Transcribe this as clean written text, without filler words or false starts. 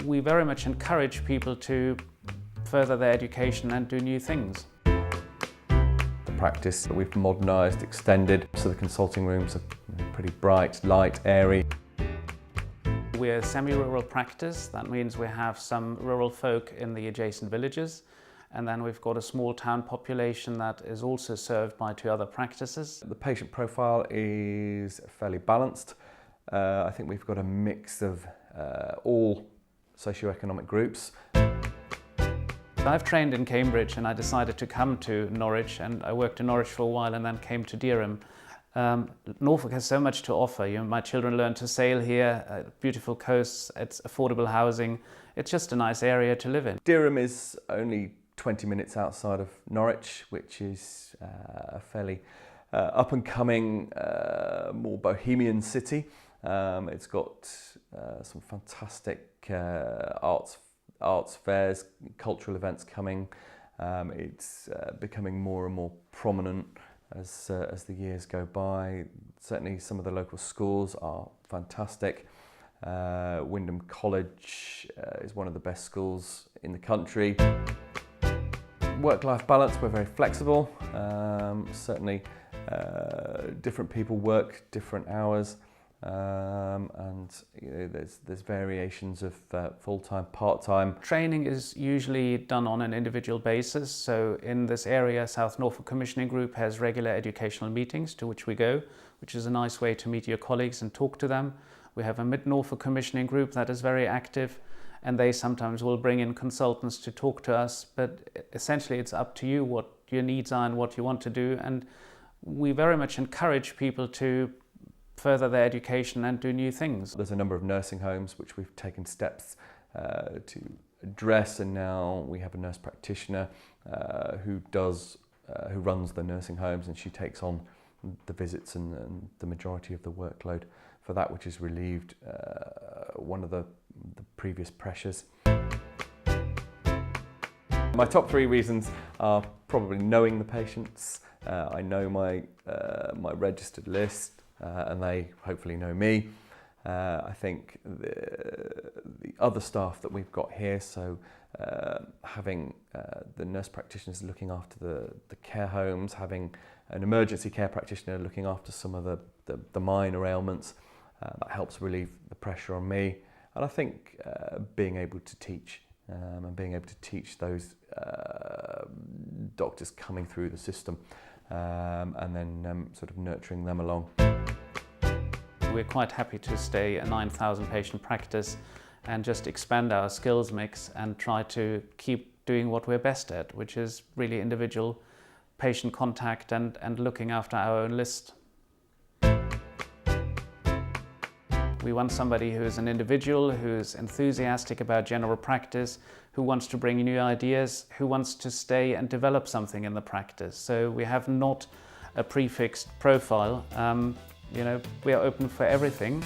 We very much encourage people to further their education and do new things. The practice we've modernised, extended, so the consulting rooms are pretty bright, light, airy. We're a semi-rural practice. That means we have some rural folk in the adjacent villages, and then we've got a small town population that is also served by 2 other practices. The patient profile is fairly balanced. I think we've got a mix of all socioeconomic groups. I've trained in Cambridge and I decided to come to Norwich, and I worked in Norwich for a while and then came to Nottingham. Norfolk has so much to offer. My children learn to sail here, beautiful coasts, it's affordable housing. It's just a nice area to live in. Nottingham is only 20 minutes outside of Norwich, which is a fairly up and coming, more bohemian city. It's got some fantastic arts fairs, cultural events coming. It's becoming more and more prominent as the years go by. Certainly some of the local schools are fantastic. Wyndham College is one of the best schools in the country. Work-life balance, we're very flexible. Certainly different people work different hours. And there's variations of full-time, part-time. Training is usually done on an individual basis. So in this area, South Norfolk Commissioning Group has regular educational meetings to which we go, which is a nice way to meet your colleagues and talk to them. We have a Mid-Norfolk Commissioning Group that is very active, and they sometimes will bring in consultants to talk to us, but essentially it's up to you what your needs are and what you want to do. And we very much encourage people to further their education and do new things. There's a number of nursing homes which we've taken steps to address, and now we have a nurse practitioner who runs the nursing homes, and she takes on the visits and the majority of the workload for that, which has relieved one of the previous pressures. My top 3 reasons are probably knowing the patients. I know my registered list. And they hopefully know me. I think the other staff that we've got here, so having the nurse practitioners looking after the care homes, having an emergency care practitioner looking after some of the minor ailments, that helps relieve the pressure on me. And I think being able to teach and being able to teach those doctors coming through the system and then sort of nurturing them along. We're quite happy to stay a 9,000 patient practice and just expand our skills mix and try to keep doing what we're best at, which is really individual patient contact and looking after our own list. We want somebody who is an individual, who's enthusiastic about general practice, who wants to bring new ideas, who wants to stay and develop something in the practice. So we have not a prefixed profile. We are open for everything.